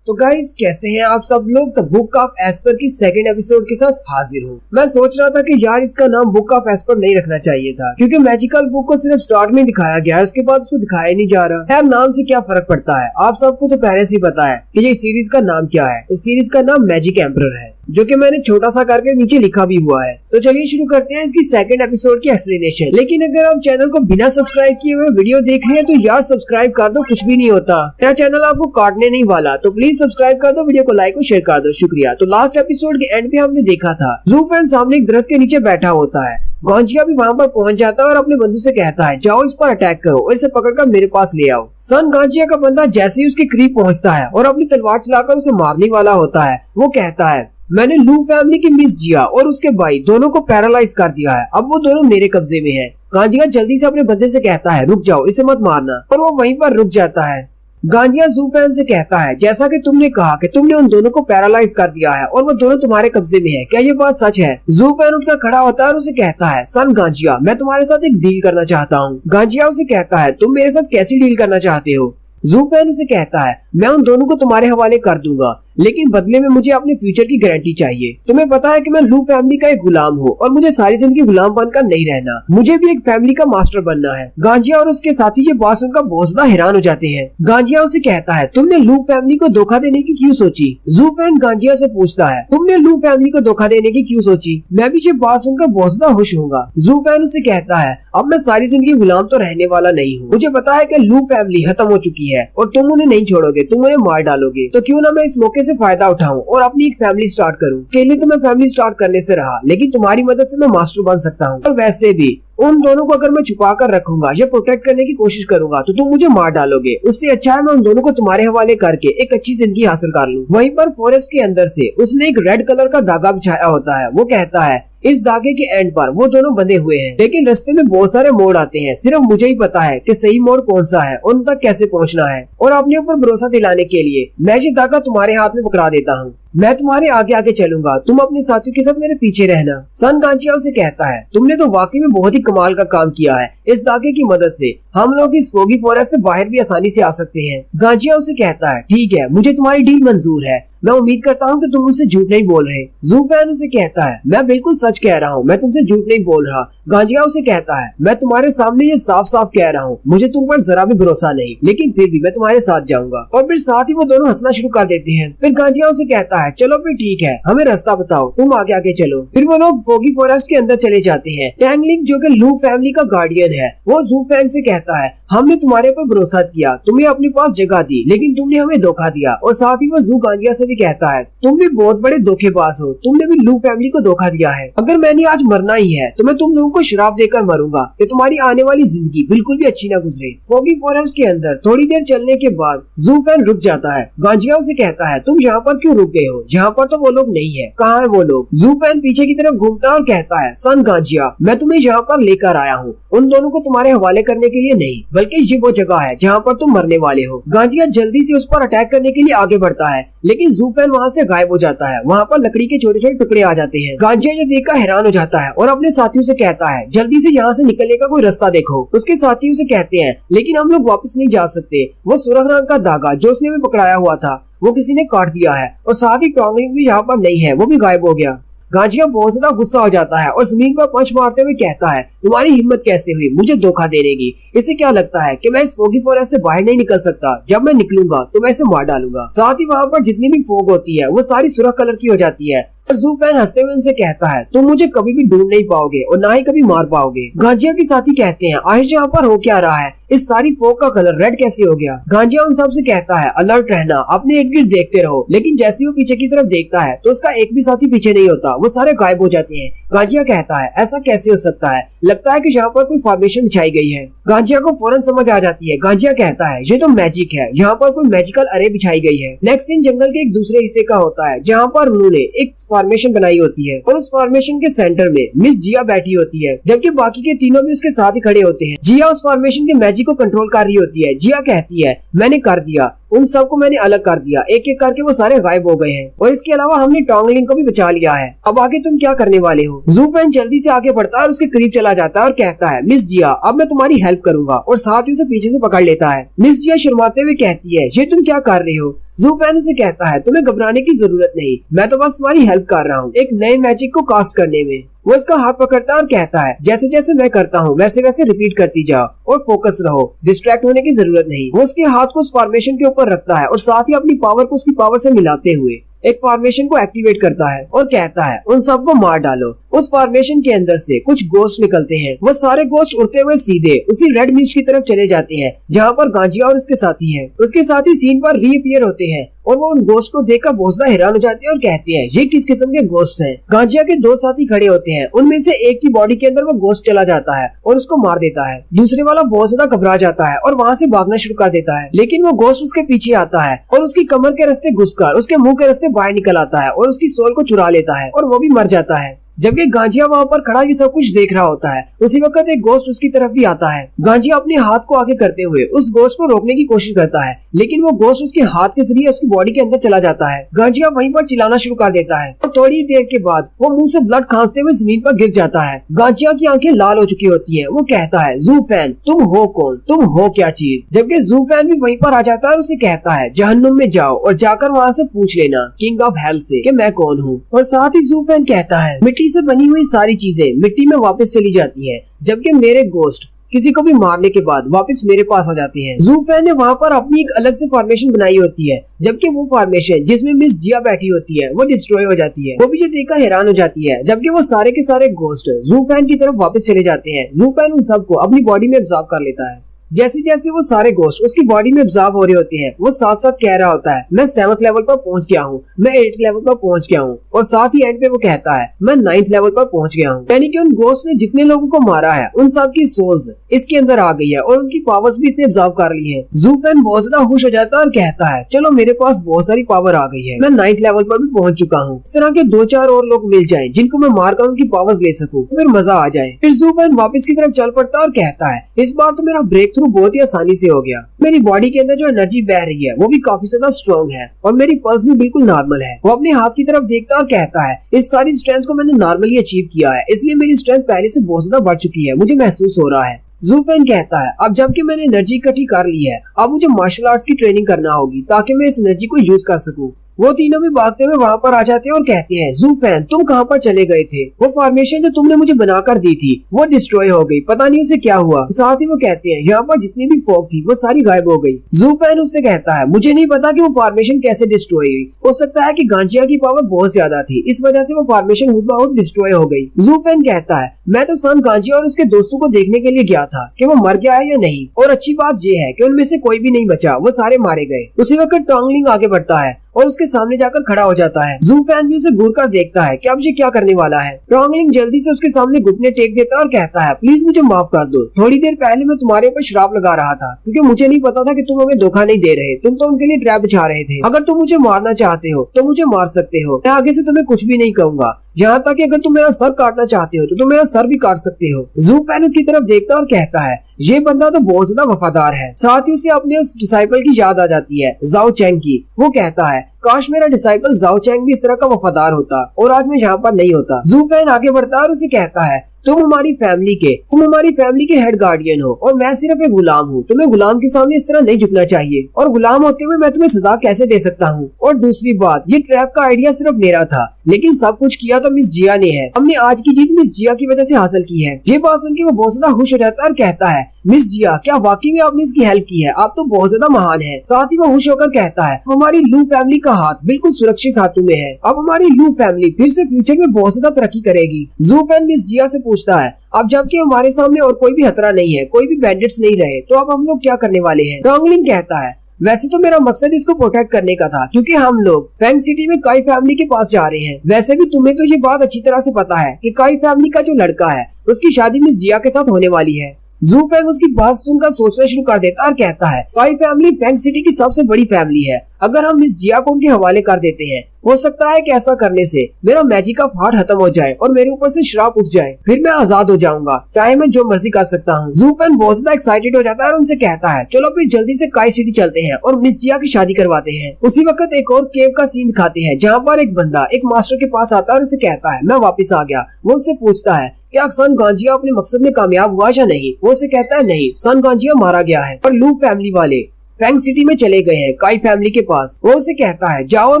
तो गाइस कैसे हैं आप सब लोग? तो बुक ऑफ एस्पर की सेकंड एपिसोड के साथ हाजिर हूँ। मैं सोच रहा था कि यार इसका नाम बुक ऑफ एस्पर नहीं रखना चाहिए था क्योंकि मैजिकल बुक को सिर्फ स्टार्ट में दिखाया गया है, उसके बाद उसको दिखाया नहीं जा रहा। यार नाम से क्या फर्क पड़ता है, आप सबको तो पहले से पता है कि ये सीरीज का नाम क्या है। इस सीरीज का नाम मैजिक एम्परर है, जो कि मैंने छोटा सा करके नीचे लिखा भी हुआ है। तो चलिए शुरू करते हैं इसकी सेकंड एपिसोड की एक्सप्लेनेशन। लेकिन अगर आप चैनल को बिना सब्सक्राइब किए हुए वीडियो देख रहे हैं तो यार सब्सक्राइब कर दो, कुछ भी नहीं होता। मेरा चैनल आपको काटने नहीं वाला, तो प्लीज सब्सक्राइब कर दो, वीडियो को लाइक और शेयर कर दो। शुक्रिया। तो लास्ट एपिसोड के एंड पे हमने देखा था जू फैन सामने एक दरख्त के नीचे बैठा होता है। गांजिया भी वहाँ पर पहुँच जाता है और अपने बंदू से कहता है, जाओ इस पर अटैक करो और इसे पकड़कर मेरे पास ले आओ। सन गांजिया का बंदा जैसे ही उसके करीब पहुँचता है और अपनी तलवार चलाकर उसे मारने वाला होता है, वो कहता है, मैंने लू फैमिली की मिस जिया और उसके भाई दोनों को पैरालाइज कर दिया है, अब वो दोनों मेरे कब्जे में है। गांजिया जल्दी से अपने बंदे से कहता है, रुक जाओ, इसे मत मारना, और वो वहीं पर रुक जाता है। गांजिया जू फैन से कहता है, जैसा कि तुमने कहा कि तुमने उन दोनों को पैरालाइज कर दिया है और वो दोनों तुम्हारे कब्जे में है, क्या ये बात सच है? जू फैन उठकर खड़ा होता है और उसे कहता है, सन गांजिया, मैं तुम्हारे साथ एक डील करना चाहता हूँ। गांजिया उसे कहता है, तुम मेरे साथ कैसी डील करना चाहते हो? जू फैन उसे कहता है, मैं उन दोनों को तुम्हारे हवाले कर दूंगा, लेकिन बदले में मुझे अपने फ्यूचर की गारंटी चाहिए। तुम्हें पता है कि मैं लू फैमिली का एक गुलाम हूँ और मुझे सारी जिंदगी गुलाम बनकर नहीं रहना, मुझे भी एक फैमिली का मास्टर बनना है। गांजिया और उसके साथी ये बात सुनकर बहुत ज्यादा हैरान हो जाते हैं। गांजिया उसे कहता है, तुमने लू फैमिली को धोखा देने की क्यों सोची? जू फैन गांजिया से पूछता है, तुमने लू फैमिली को धोखा देने की क्यों सोची? मैं भी ये बात सुनकर बहुत ज्यादा खुश होऊंगा। जू फैन उसे कहता है, अब मैं सारी जिंदगी गुलाम तो रहने वाला नहीं हूँ। मुझे पता है कि लू फैमिली खत्म हो चुकी है और तुम उन्हें नहीं छोड़ोगे, तुम उन्हें मार डालोगे। तो क्यों ना मैं इस मौके से फायदा उठाऊं और अपनी एक फैमिली स्टार्ट करूं। अकेले तो मैं फैमिली स्टार्ट करने से रहा, लेकिन तुम्हारी मदद से मैं मास्टर बन सकता हूँ। और वैसे भी उन दोनों को अगर मैं छुपा कर रखूंगा या प्रोटेक्ट करने की कोशिश करूंगा तो तुम मुझे मार डालोगे। उससे अच्छा है मैं उन दोनों को तुम्हारे हवाले करके एक अच्छी जिंदगी हासिल कर लूं। वहीं पर फॉरेस्ट के अंदर से उसने एक रेड कलर का धागा बिछाया होता है। वो कहता है, इस धागे के एंड पर वो दोनों बंधे हुए हैं, लेकिन रास्ते में बहुत सारे मोड़ आते हैं। सिर्फ मुझे ही पता है कि सही मोड़ कौन सा है, उन तक कैसे पहुंचना है। और अपने ऊपर भरोसा दिलाने के लिए मैं ये धागा तुम्हारे हाथ में पकड़ा देता हूँ। मैं तुम्हारे आगे आगे चलूंगा, तुम अपने साथियों के साथ मेरे पीछे रहना। सन गांजिया उसे कहता है, तुमने तो वाकई में बहुत ही कमाल का काम किया है। इस धागे की मदद से हम लोग इस फोगी फॉरेस्ट से बाहर भी आसानी से आ सकते हैं। गांजिया उसे कहता है, ठीक है, मुझे तुम्हारी डील मंजूर है। मैं उम्मीद करता हूँ कि तुम मुझसे झूठ नहीं बोल रहे। जू फैन उसे कहता है, मैं बिल्कुल सच कह रहा हूँ, मैं तुमसे झूठ नहीं बोल रहा। गांजिया उसे कहता है, मैं तुम्हारे सामने ये साफ साफ कह रहा हूँ, मुझे तुम पर जरा भी भरोसा नहीं, लेकिन फिर भी मैं तुम्हारे साथ जाऊंगा। और फिर साथ ही वो दोनों हंसना शुरू कर देते हैं। फिर गांजिया उसे कहता है, चलो फिर ठीक है, हमें रास्ता बताओ, तुम आगे आगे चलो। फिर वो लोग फोगी फॉरेस्ट के अंदर चले जाते हैं। टैंगलिंग जो कि लू फैमिली का गार्डियन है, वो जू फैन से कहता है, हमने तुम्हारे पर भरोसा किया, तुम्हें अपने पास जगह दी, लेकिन तुमने हमें धोखा दिया। और साथ ही वो जू गांजिया से भी कहता है, तुम भी बहुत बड़े धोखेबाज हो, तुमने भी लू फैमिली को धोखा दिया है। अगर मैंने आज मरना ही है तो मैं तुम लोगों को शराब देकर मरूंगा कि तुम्हारी आने वाली जिंदगी बिल्कुल भी अच्छी ना गुजरे। फोगी फॉरेस्ट के अंदर थोड़ी देर चलने के बाद जू फैन रुक जाता है। गांजिया उसे कहता है, तुम यहाँ पर क्यों रुक गए हो? यहाँ पर तो वो लोग नहीं है, कहाँ है वो लोग? जू फैन पीछे की तरफ घूमता है और कहता है, सन गांजिया, मैं तुम्हें यहाँ पर लेकर आया हूँ, उन दोनों को तुम्हारे हवाले करने के लिए नहीं, बल्कि ये वो जगह है जहाँ पर तुम मरने वाले हो। गांजिया जल्दी से उस पर अटैक करने के लिए आगे बढ़ता है, लेकिन जू फैन वहाँ से गायब हो जाता है। वहाँ पर लकड़ी के छोटे छोटे टुकड़े आ जाते हैं। गांजिया ये देखकर हैरान हो जाता है और अपने साथियों से कहता है, जल्दी से यहाँ से निकलने का कोई रास्ता देखो। उसके साथियों से कहते हैं, लेकिन हम लोग वापस नहीं जा सकते, वो सुरख रंग का धागा जो उसने भी पकड़ाया हुआ था वो किसी ने काट दिया है, और साथ ही टॉन्गलिंग भी यहाँ पर नहीं है, वो भी गायब हो गया। गांजिया बहुत ज्यादा गुस्सा हो जाता है और जमीन पर पंच मारते हुए कहता है, तुम्हारी हिम्मत कैसे हुई मुझे धोखा देने की? इसे क्या लगता है कि मैं इस फोगी फॉरेस्ट से बाहर नहीं निकल सकता? जब मैं निकलूंगा तो मैं इसे मार डालूंगा। साथ ही वहाँ पर जितनी भी फोग होती है वो सारी सुरख कलर की हो जाती है। और जू फैन हंसते हुए उनसे कहता है, तुम मुझे कभी भी ढूंढ नहीं पाओगे और ना ही कभी मार पाओगे। गांजिया के साथी कहते हैं, आखिर यहाँ पर हो क्या रहा है? इस सारी फोग का कलर रेड कैसे हो गया? गांजिया उन सब से कहता है, अलर्ट रहना, अपने इर्द गिर्द देखते रहो। लेकिन जैसे वो पीछे की तरफ देखता है तो उसका एक भी साथी पीछे नहीं होता, वो सारे गायब हो जाते हैं। गांजिया कहता है, ऐसा कैसे हो सकता है? लगता है कि यहाँ पर कोई फॉर्मेशन बिछाई गई है। गांजिया को फौरन समझ आ जाती है। गांजिया कहता है, ये तो मैजिक है, यहाँ पर कोई मैजिकल अरे बिछाई गई है। नेक्स्ट सीन जंगल के एक दूसरे हिस्से का होता है, जहाँ पर उन्होंने एक फॉर्मेशन बनाई होती है और उस फॉर्मेशन के सेंटर में मिस जिया बैठी होती है, जबकि बाकी के तीनों भी उसके साथ ही खड़े होते हैं। जिया उस फॉर्मेशन के मैजिक को कंट्रोल कर रही होती है। जिया कहती है, मैंने कर दिया, उन सबको मैंने अलग कर दिया, एक एक करके वो सारे गायब हो गए हैं, और इसके अलावा हमने टॉन्गलिंग को भी बचा लिया है। अब आगे तुम क्या करने वाले हो? जू फैन जल्दी से आगे बढ़ता है और उसके करीब चला जाता है और कहता है, मिस जिया, अब मैं तुम्हारी हेल्प करूंगा, और साथ ही उसे पीछे से पकड़ लेता है। मिस जिया शर्माते हुए कहती है, ये तुम क्या कर रही हो? जू फैन उसे कहता है, तुम्हें घबराने की जरूरत नहीं, मैं तो बस तुम्हारी हेल्प कर रहा हूँ एक नए मैजिक को कास्ट करने में। वो इसका हाथ पकड़ता है और कहता है, जैसे जैसे मैं करता हूँ वैसे वैसे रिपीट करती जाओ और फोकस रहो, डिस्ट्रैक्ट होने की जरूरत नहीं। वो उसके हाथ को उस फॉर्मेशन के ऊपर रखता है और साथ ही अपनी पावर को उसकी पावर से मिलाते हुए एक फॉर्मेशन को एक्टिवेट करता है और कहता है, उन सबको मार डालो। उस फॉर्मेशन के अंदर से कुछ गोश्त निकलते हैं। वो सारे गोश्त उड़ते हुए सीधे उसी रेड मिस्ट की तरफ चले जाते हैं जहाँ पर गांजिया और उसके साथी हैं। उसके साथी सीन पर रीअपीयर होते हैं और वो उन गोश्त को देखकर बहुत ज्यादा हैरान हो जाते हैं और कहते हैं, ये किस किस्म के गोश्त हैं? गांजिया के दो साथी खड़े होते हैं, उनमें से एक की बॉडी के अंदर वो गोश्त चला जाता है और उसको मार देता है। दूसरे वाला बहुत ज्यादा घबरा जाता है और वहाँ से भागना शुरू कर देता है, लेकिन वो गोश्त उसके पीछे आता है और उसकी कमर के रास्ते घुसकर उसके मुंह के रास्ते बाहर निकल आता है और उसकी सोल को चुरा लेता है और वो भी मर जाता है। जबकि गांजिया वहाँ पर खड़ा ये सब कुछ देख रहा होता है। उसी वक्त एक गोश्त उसकी तरफ भी आता है। गांजिया अपने हाथ को आगे करते हुए उस गोश्त को रोकने की कोशिश करता है, लेकिन वो गोश्त उसके हाथ के जरिए उसकी बॉडी के अंदर चला जाता है। गांजिया वहीं पर चिल्लाना शुरू कर देता है और थोड़ी देर के बाद वो मुंह से ब्लड खांसते हुए जमीन पर गिर जाता है। गांजिया की आंखें लाल हो चुकी होती हैं। वो कहता है, ज़ू फैन तुम हो कौन, तुम हो क्या चीज। जबकि ज़ू फैन भी वहीं पर आ जाता है और उसे कहता है, जहन्नुम में जाओ और जाकर वहाँ से पूछ लेना किंग ऑफ हेल से कि मैं कौन हूँ। और साथ ही ज़ू फैन कहता है, मिट्टी से बनी हुई सारी चीजें मिट्टी में वापस चली जाती है, जबकि मेरे गोश्त किसी को भी मारने के बाद वापस मेरे पास आ जाते हैं। ज़ू फैन ने वहाँ पर अपनी एक अलग से फॉर्मेशन बनाई होती है, जबकि वो फॉर्मेशन जिसमें मिस जिया बैठी होती है वो डिस्ट्रॉय हो जाती है। वो भी ये देखकर हैरान हो जाती है, जबकि वो सारे के सारे गोश्त ज़ू फैन की तरफ वापस चले जाते हैं। ज़ू फैन उन सबको अपनी बॉडी में एब्जॉर्ब कर लेता है। जैसे जैसे वो सारे गोश्त उसकी बॉडी में एब्जॉर्ब हो रहे होते हैं, वो साथ साथ कह रहा होता है, मैं 7th लेवल पर पहुंच गया हूँ, मैं 8th लेवल पर पहुंच गया हूँ। और साथ ही एंड पे वो कहता है, मैं 9th लेवल पर पहुंच गया हूँ। यानी कि उन गोश्त ने जितने लोगों को मारा है उन सब की सोल्स इसके अंदर आ गई है और उनकी पावर्स भी इसने एब्जॉर्ब कर ली है। ज़ू फैन बहुत ज्यादा खुश हो जाता है और कहता है, चलो मेरे पास बहुत सारी पावर आ गई है, मैं 9th लेवल पर भी पहुंच चुका हूँ। इस तरह के 2-4 और लोग मिल जाए जिनको मैं मारकर उनकी पावर्स ले सकूँ, फिर मजा आ जाए। फिर ज़ू फैन वापस की तरफ चल पड़ता है और कहता है, इस बार तो मेरा ब्रेक थ्रू बहुत ही आसानी से हो गया। मेरी बॉडी के अंदर जो एनर्जी बह रही है वो भी काफी ज्यादा स्ट्रॉन्ग है और मेरी पल्स भी बिल्कुल नॉर्मल है। वो अपने हाथ की तरफ देखता है और कहता है, इस सारी स्ट्रेंथ को मैंने नॉर्मली अचीव किया है, इसलिए मेरी स्ट्रेंथ पहले से बहुत ज्यादा बढ़ चुकी है, मुझे महसूस हो रहा है। ज़ू फैन कहता है, अब जबकि मैंने एनर्जी इकट्ठी कर ली है, अब मुझे मार्शल आर्ट्स की ट्रेनिंग करना होगी ताकि मैं इस एनर्जी को यूज कर सकूं। वो तीनों भी भागते हुए वहाँ पर आ जाते हैं और कहते हैं, ज़ू फैन तुम कहाँ पर चले गए थे, वो फॉर्मेशन जो तुमने मुझे बनाकर दी थी वो डिस्ट्रॉय हो गई, पता नहीं उसे क्या हुआ। साथ ही वो कहते हैं, यहाँ पर जितनी भी फॉग थी वो सारी गायब हो गई। ज़ू फैन उससे कहता है, मुझे नहीं पता कि वो फॉर्मेशन कैसे डिस्ट्रॉय हुई, हो सकता है कि गांजिया की पावर बहुत ज्यादा थी, इस वजह से वो फॉर्मेशन बहुत डिस्ट्रॉय हो गई। ज़ू फैन कहता है, मैं तो सन गांजिया और उसके दोस्तों को देखने के लिए गया था कि वो मर गया है या नहीं, और अच्छी बात ये है कि उनमें से कोई भी नहीं बचा, वो सारे मारे गए। उसी वक्त टोंगलिंग आगे बढ़ता है और उसके सामने जाकर खड़ा हो जाता है। ज़ू फैन भी उसे घूर कर देखता है कि अब ये क्या करने वाला है। टोंगलिंग जल्दी से उसके सामने घुटने टेक देता है और कहता है, प्लीज मुझे माफ कर दो, थोड़ी देर पहले मैं तुम्हारे ऊपर श्राप लगा रहा था क्योंकि मुझे नहीं पता था कि तुम हमें धोखा नहीं दे रहे, तुम तो उनके लिए ट्रैप बिछा रहे थे। अगर तुम मुझे मारना चाहते हो तो मुझे मार सकते हो, मैं आगे से तुम्हें कुछ भी नहीं कहूंगा, यहाँ तक कि अगर तुम मेरा सर काटना चाहते हो तो तुम मेरा सर भी काट सकते हो। ज़ू फैन उसकी तरफ देखता और कहता है, ये बंदा तो बहुत ज्यादा वफादार है। साथ ही उसे अपने उस डिसाइपल की याद आ जाती है, जाओ चैंग की। वो कहता है, काश मेरा डिसाइपल जाओ चैंग भी इस तरह का वफादार होता और आज मैं यहाँ पर नहीं होता। ज़ू फैन आगे बढ़ता है और उसे कहता है, तुम हमारी फैमिली के हेड गार्डियन हो और मैं सिर्फ एक गुलाम हूँ, तुम्हें गुलाम के सामने इस तरह नहीं झुकना चाहिए, और गुलाम होते हुए मैं तुम्हें सजा कैसे दे सकता हूँ। और दूसरी बात, ये ट्रैप का आइडिया सिर्फ मेरा था, लेकिन सब कुछ किया तो मिस जिया ने है, हमने आज की जीत मिस जिया की वजह से हासिल की है। ये बात सुन के वो बहुत ज्यादा खुश हो जाता है और कहता है, मिस जिया क्या वाकई में आपने इसकी हेल्प की है, आप तो बहुत ज्यादा महान है। साथ ही वो खुश होकर कहता है, हमारी लू फैमिली का हाथ बिल्कुल सुरक्षित हाथों में है, अब हमारी लू फैमिली फिर से फ्यूचर में बहुत ज्यादा तरक्की करेगी। ज़ू फैन मिस जिया से पूछता है, अब जबकि हमारे सामने और कोई भी खतरा नहीं है, कोई भी बैंडिट्स नहीं रहे, तो अब हम लोग क्या करने वाले हैं। टोंगलिंग कहता है, वैसे तो मेरा मकसद इसको प्रोटेक्ट करने का था, क्योंकि हम लोग फैंग सिटी में काई फैमिली के पास जा रहे हैं। वैसे भी तुम्हें तो ये बात अच्छी तरह से पता है कि काई फैमिली का जो लड़का है उसकी शादी मिस जिया के साथ होने वाली है। ज़ू फैंग उसकी बात सुनकर सोचना शुरू कर देता और कहता है, काई फैमिली फैंग सिटी की सबसे बड़ी फैमिली है, अगर हम मिस जिया को उनके हवाले कर देते हैं, हो सकता है कि ऐसा करने से मेरा मैजिक का फाट खत्म हो जाए और मेरे ऊपर से श्राप उठ जाए, फिर मैं आजाद हो जाऊंगा, चाहे मैं जो मर्जी कर सकता हूँ। ज़ू फैन बहुत ज्यादा एक्साइटेड हो जाता है और उनसे कहता है, चलो फिर जल्दी से काई सिटी चलते हैं और मिस जिया की शादी करवाते हैं। उसी वक्त एक और केव का सीन दिखाते हैं, जहाँ पर एक बंदा एक मास्टर के पास आता है और उसे कहता है, मैं वापस आ गया। वो उससे पूछता है, क्या सन गांजिया अपने मकसद में कामयाब हुआ या नहीं। वो उसे कहता है, नहीं, सन गांजिया मारा गया है और लू फैमिली वाले फैंग सिटी में चले गए हैं काई फैमिली के पास। वो उसे कहता है, जाओ और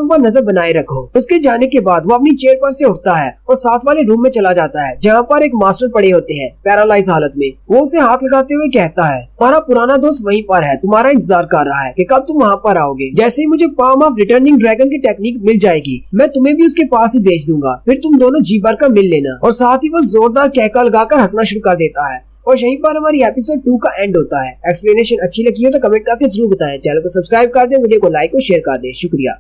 उन पर नजर बनाए रखो। उसके जाने के बाद वो अपनी चेयर पर से उठता है और साथ वाले रूम में चला जाता है, जहाँ पर एक मास्टर पड़े होते हैं पैरालाइज हालत में। वो उसे हाथ लगाते हुए कहता है, तुम्हारा पुराना दोस्त वहीं पर है, तुम्हारा इंतजार कर रहा है कि कब तुम वहाँ पर आओगे। जैसे ही मुझे पाम ऑफ रिटर्निंग ड्रैगन की टेक्निक मिल जाएगी, मैं तुम्हें भी उसके पास ही भेज दूंगा, फिर तुम दोनों जी भर कर मिल लेना। और साथ ही वो जोरदार कहका लगाकर हंसना शुरू कर देता है। और यहीं पर हमारी एपिसोड 2 का एंड होता है। एक्सप्लेनेशन अच्छी लगी हो तो कमेंट करके जरूर बताएं। चैनल को सब्सक्राइब कर दें, वीडियो को लाइक और शेयर कर दें। शुक्रिया।